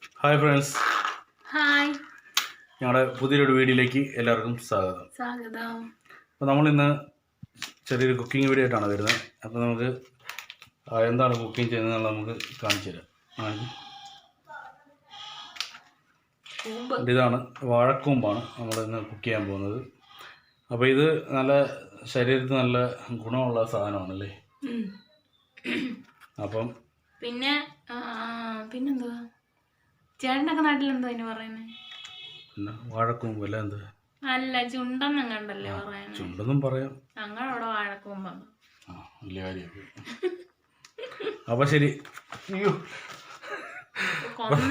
Hi friends, hi, ഞങ്ങളുടെ പുതിയൊരു വീഡിയോയിലേക്ക് എല്ലാവർക്കും സ്വാഗതം. അപ്പോൾ നമ്മളിന്ന് ചെറിയൊരു കുക്കിംഗ് വീഡിയോ ആയിട്ടാണ് വരുന്നത്. അപ്പോൾ നമുക്ക് എന്താണ് കുക്കിംഗ് ചെയ്യുന്നത് നമുക്ക് കാണിച്ചു തരാം. ഇതാണ് വാഴക്കൂമ്പാണ് നമ്മളിന്ന് കുക്ക് ചെയ്യാൻ പോകുന്നത്. അപ്പോൾ ഇത് നല്ല ശരീരത്തിന് നല്ല ഗുണമുള്ള സാധനമാണല്ലേ. അപ്പം പിന്നെന്തുവാ ചേട്ടനൊക്കെ നാട്ടിലെന്തോ അതിന് പറയുന്നത്? പിന്നെ വാഴക്കൂമ്പ് അല്ല, എന്ത് അല്ല, ചുണ്ടെന്നും കണ്ടല്ലേ പറയുന്നത്? ചുണ്ടെന്നും പറയാം, ഞങ്ങളവിടെ വാഴക്കൂമ്പാണ്. വലിയ കാര്യമൊക്കെ. അപ്പം ശരി,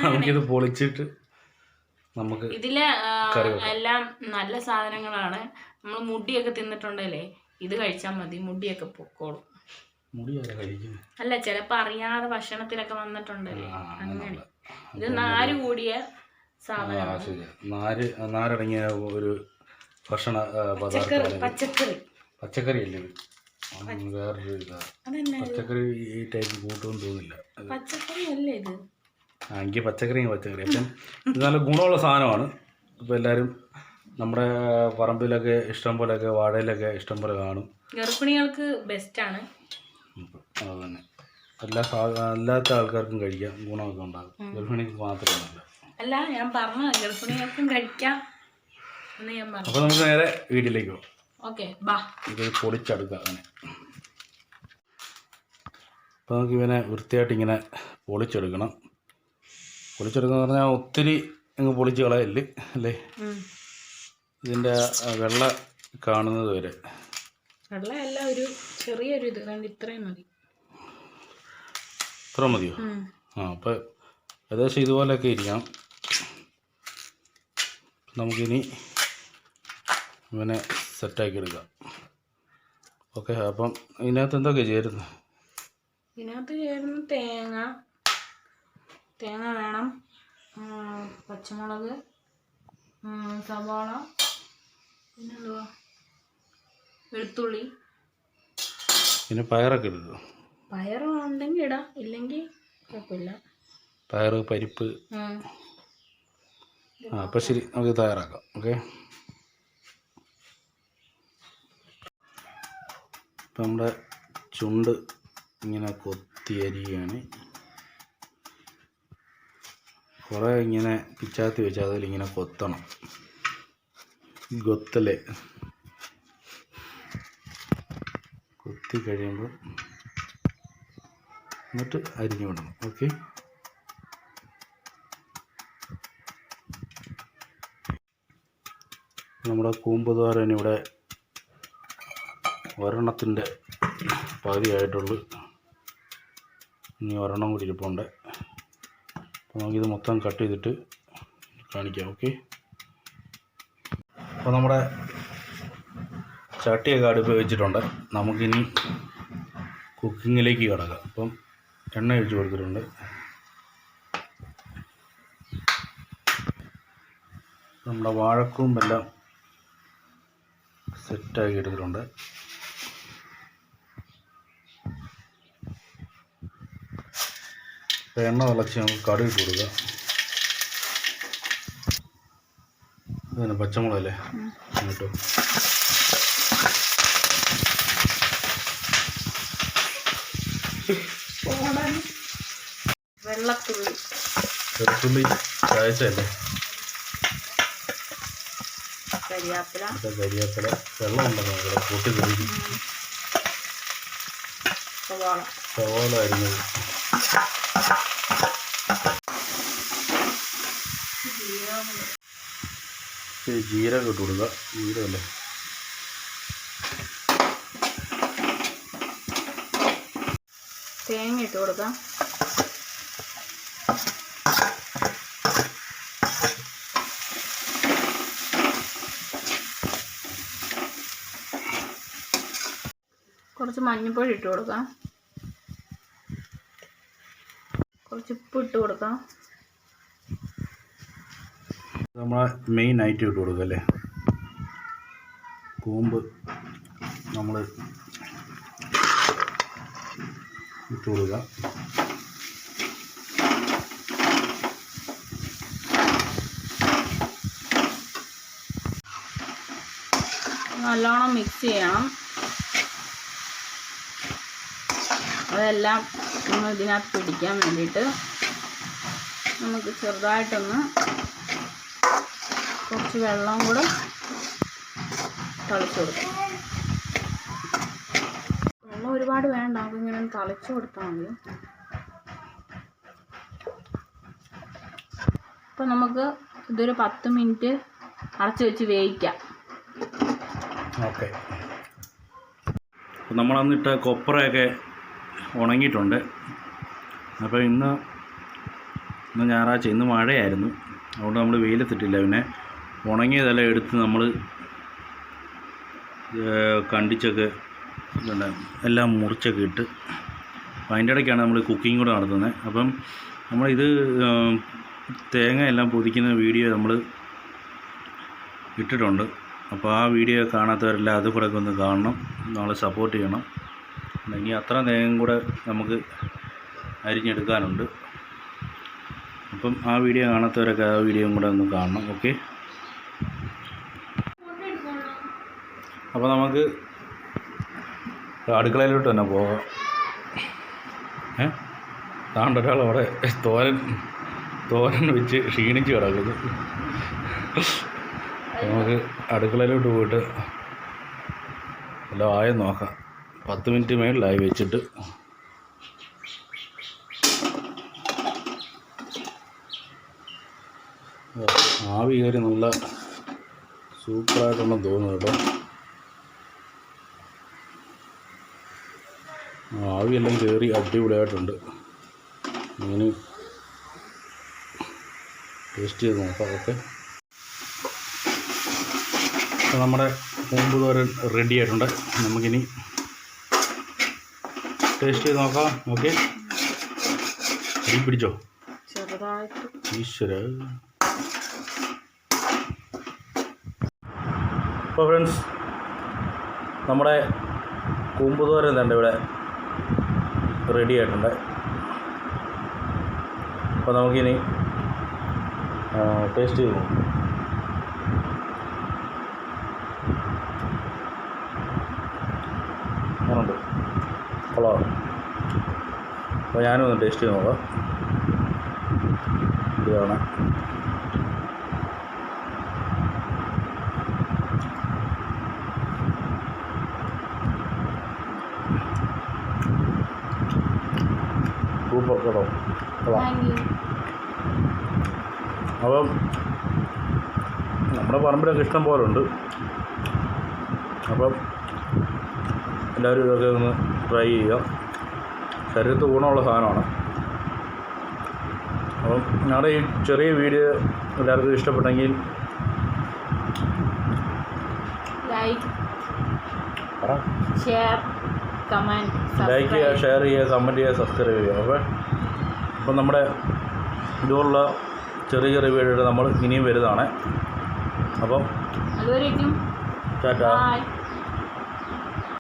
നമുക്കിത് പൊളിച്ചിട്ട് നമുക്ക് ഇതില് എല്ലാം നല്ല സാധനങ്ങളാണ്. നമ്മൾ മുടിയൊക്കെ തിന്നിട്ടുണ്ടല്ലേ, ഇത് കഴിച്ചാൽ മതി, മുടിയൊക്കെ പൊക്കോളും. അല്ല, ചിലപ്പോ അറിയാതെ ഭക്ഷണത്തിലൊക്കെ വന്നിട്ടുണ്ടല്ലേ, അങ്ങനെ. ഇത് നാര് കൂടിയ സാധനമാണ്, നാരടങ്ങിയ ഒരു ഭക്ഷണ പദാർത്ഥം. പച്ചക്കറി അല്ലേ, വേറൊരു ഇതാണ്. പച്ചക്കറി ഈ ടൈപ്പ് കൂട്ടുമെന്ന് തോന്നില്ല. പച്ചക്കറി അല്ലേ ഇത്? എനിക്ക് പച്ചക്കറി. അപ്പം ഇത് നല്ല ഗുണമുള്ള സാധനമാണ്. ഇപ്പോൾ എല്ലാവരും നമ്മുടെ പറമ്പിലൊക്കെ ഇഷ്ടം പോലെയൊക്കെ വാഴയിലൊക്കെ ഇഷ്ടം പോലെ കാണും. ഗർഭിണികൾക്ക് ബെസ്റ്റാണ്. അത് തന്നെ, അല്ലാത്ത ആൾക്കാർക്കും കഴിക്കാം, ഗുണമൊക്കെ ഉണ്ടാകും. ഗർഭിണിക്ക് മാത്രമല്ല. അല്ല, ഞാൻ പറഞ്ഞ ഗർഭിണികൾക്കും കഴിക്കാം എന്ന് ഞാൻ പറഞ്ഞു. അപ്പോൾ നമുക്ക് നേരെ വീട്ടിലേക്ക് പോകാം. ഓക്കെ, ബാ. ഇത് പൊളിച്ചെടുക്കാം അങ്ങനെ. അപ്പോൾ നമുക്ക് ഇവനെ വൃത്തിയായിട്ട് ഇങ്ങനെ പൊളിച്ചെടുക്കണം. പൊളിച്ചെടുക്കുക പറഞ്ഞാൽ ഒത്തിരി അങ്ങ് പൊളിച്ച് കളയല്ലേ അല്ലേ. ഇതിൻ്റെ വെള്ള കാണുന്നത് വരെ. വെള്ളമല്ല, ഒരു ചെറിയൊരു ഇത് കണ്ട് ഇത്രയും മതി. ഇത്ര മതിയോ? അപ്പോൾ ഏകദേശം ഇതുപോലെയൊക്കെ ഇരിക്കണം. നമുക്കിനി ഇവനെ സെറ്റാക്കി എടുക്കാം. ഓക്കെ, അപ്പം ഇതിനകത്ത് എന്തൊക്കെ ചേരുന്നു? ഇതിനകത്ത് ചേരുന്ന തേങ്ങ വേണം, പച്ചമുളക്, സവാള, പിന്നെന്തുവാ, വെളുത്തുള്ളി. പിന്നെ പയറൊക്കെ എടുക്കുക. പയർ ഉണ്ടെങ്കിൽ ഇടാം, ഇല്ലെങ്കിൽ കുഴപ്പമില്ല. പയറ്, പരിപ്പ്. അപ്പോൾ ശരി, നമുക്ക് തയ്യാറാക്കാം. ഓക്കെ, ഇപ്പം നമ്മുടെ ചുണ്ട് ഇങ്ങനെ കൊത്തി അരിയാണ്. കുറേ ഇങ്ങനെ പിച്ചാത്തി വെച്ച് അതിലിങ്ങനെ കൊത്തണം. കൊത്തല്ലേ, കൊത്തി കഴിയുമ്പോൾ എന്നിട്ട് അരിഞ്ഞു വിടണം. ഓക്കെ, നമ്മുടെ കൂമ്പുദ്വാരം ഇവിടെ ഒരെണ്ണത്തിൻ്റെ പകുതിയായിട്ടുള്ളൂ. ഇനി ഒരെണ്ണം കൂടി ഇരിപ്പുണ്ട്. അപ്പോൾ നമുക്കിത് മൊത്തം കട്ട് ചെയ്തിട്ട് കാണിക്കാം. ഓക്കെ, അപ്പോൾ നമ്മുടെ ചട്ടിയൊക്കെ അടുപ്പ് വെച്ചിട്ടുണ്ട്. നമുക്കിനി കുക്കിങ്ങിലേക്ക് കിടക്കാം. അപ്പം എണ്ണ ഒഴിച്ച് കൊടുത്തിട്ടുണ്ട്. നമ്മുടെ വാഴക്കൂമ്പെല്ലാം സെറ്റാക്കി എടുത്തിട്ടുണ്ട്. അപ്പോൾ എണ്ണ തിളച്ച് നമുക്ക് കടുക് ഇട്ട് കൊടുക്കുക. അതന്നെ പച്ചമുളകല്ലേ കേട്ടോ. വെളുത്തുള്ളി ചായച്ചല്ലേ, കരിയാപ്പില, വെള്ളം ഉണ്ടെന്ന് ഇവിടെ കൂട്ടി തിരിക്കും. സവാള അരിഞ്ഞത്, ജീരകം ഇട്ട് കൊടുക്കുക. ജീരകല്ലേ, തേങ്ങ ഇട്ട് കൊടുക്കാം. കുറച്ച് മഞ്ഞൾപ്പൊടി ഇട്ട് കൊടുക്കാം. കുറച്ച് ഉപ്പ് ഇട്ട് കൊടുക്കാം. നമ്മളെ മെയിൻ ഐറ്റം ഇട്ട് കൊടുക്കുക അല്ലേ. കൂമ്പ് നമ്മൾ ഇട്ട് കൊടുക്കുക. നല്ലോണം മിക്സ് ചെയ്യണം. അതെല്ലാം നമ്മൾ ഇതിനകത്ത് പിടിക്കാൻ വേണ്ടിയിട്ട് നമുക്ക് ചെറുതായിട്ടൊന്ന് കുറച്ച് വെള്ളം കൂടെ തളിച്ചു കൊടുക്കാം. വെള്ളം ഒരുപാട് വേണ്ട, അതിങ്ങനെ തളിച്ചു കൊടുത്താൽ മതി. അപ്പോൾ നമുക്ക് ഇതൊരു 10 മിനിറ്റ് അടച്ചു വെച്ച് വേവിക്കാം. ഓക്കെ. അപ്പോൾ നമ്മളന്നിട്ട കൊപ്രയൊക്കെ ഉണങ്ങിയിട്ടുണ്ട്. അപ്പോൾ ഇന്ന് ഞായറാഴ്ച, ഇന്ന് മഴയായിരുന്നു, അതുകൊണ്ട് നമ്മൾ വെയിലത്തിട്ടില്ല. പിന്നെ ഉണങ്ങിയതെല്ലാം എടുത്ത് നമ്മൾ കണ്ടിച്ചൊക്കെ എല്ലാം മുറിച്ചൊക്കെ ഇട്ട്, അപ്പോൾ അതിൻ്റെ ഇടയ്ക്കാണ് നമ്മൾ കുക്കിംഗ് കൂടെ നടത്തുന്നത്. അപ്പം നമ്മളിത് തേങ്ങ എല്ലാം പൊതിക്കുന്ന വീഡിയോ നമ്മൾ ഇട്ടിട്ടുണ്ട്. അപ്പോൾ ആ വീഡിയോ കാണാത്തവരെല്ലാം അത് കൂടെ ഒന്ന് കാണണം, നമ്മളെ സപ്പോർട്ട് ചെയ്യണം. ഇനി അത്ര തേങ്ങയും കൂടെ നമുക്ക് അരിഞ്ഞെടുക്കാനുണ്ട്. അപ്പം ആ വീഡിയോ കാണാത്തവരൊക്കെ ആ വീഡിയോയും കൂടെ ഒന്ന് കാണണം. ഓക്കെ. അപ്പോൾ നമുക്ക് അടുക്കളയിലോട്ട് തന്നെ പോകാം. താണ്ട ഒരാൾ അവിടെ തോരൻ വെച്ച് ക്ഷീണിച്ച് കിടക്കുന്നു. നമുക്ക് അടുക്കളയിലോട്ട് പോയിട്ട് എല്ലാം ആയി നോക്കാം. 10 മിനിറ്റ് മേളിലായി വെച്ചിട്ട്. ആവി കയറി നല്ല സൂപ്പറായിട്ടുണ്ടെന്ന് തോന്നുന്നു കേട്ടോ. ആവിയെല്ലാം കയറി അടിപൊളിയായിട്ടുണ്ട്. ഇനി ടേസ്റ്റ് ചെയ്ത് നോക്കാം. ഓക്കെ. അപ്പോൾ നമ്മുടെ കൂമ്പ് തോരൻ റെഡി ആയിട്ടുണ്ട്. നമുക്കിനി ടേസ്റ്റ് ചെയ്ത് നോക്കാം. ഓക്കെ. അരി പിടിച്ചോ ചെറുതായിട്ട്. ഈശ്വര. അപ്പോൾ ഫ്രണ്ട്സ്, നമ്മുടെ കൂമ്പ് തോരൻ തന്നെ ഇവിടെ റെഡി ആയിട്ടുണ്ട്. അപ്പോൾ നമുക്കിനി ടേസ്റ്റ് ചെയ്ത് നോക്കാം. അങ്ങനുണ്ട് കൊള്ളാം. അപ്പോൾ ഞാനും ഒന്ന് ടേസ്റ്റ് ചെയ്ത് നോക്കാം. ഇതാണ് സൂപ്പർ കേട്ടോ. കൊള്ളാം. അപ്പം നമ്മുടെ പറമ്പിലൊക്കെ ഇഷ്ടം പോലെ ഉണ്ട്. അപ്പം എല്ലാവരും ഇതൊക്കെ ഒന്ന് ട്രൈ ചെയ്യുക. ശരീരത്തിൽ ഗുണമുള്ള സാധനമാണ്. അപ്പം ഞങ്ങളുടെ ഈ ചെറിയ വീഡിയോ എല്ലാവർക്കും ഇഷ്ടപ്പെട്ടെങ്കിൽ ലൈക്ക്, ഷെയർ, കമൻറ്റ്, ലൈക്ക് ചെയ്യുക, ഷെയർ ചെയ്യുക, കമൻറ്റ് ചെയ്യുക, സബ്സ്ക്രൈബ് ചെയ്യുക. അപ്പം നമ്മുടെ ഇതുപോലുള്ള ചെറിയ ചെറിയ വീഡിയോ നമ്മൾ ഇനിയും വരുന്നതാണ്. അപ്പം അതുവരേക്കും ടാറ്റാ. ബൈ.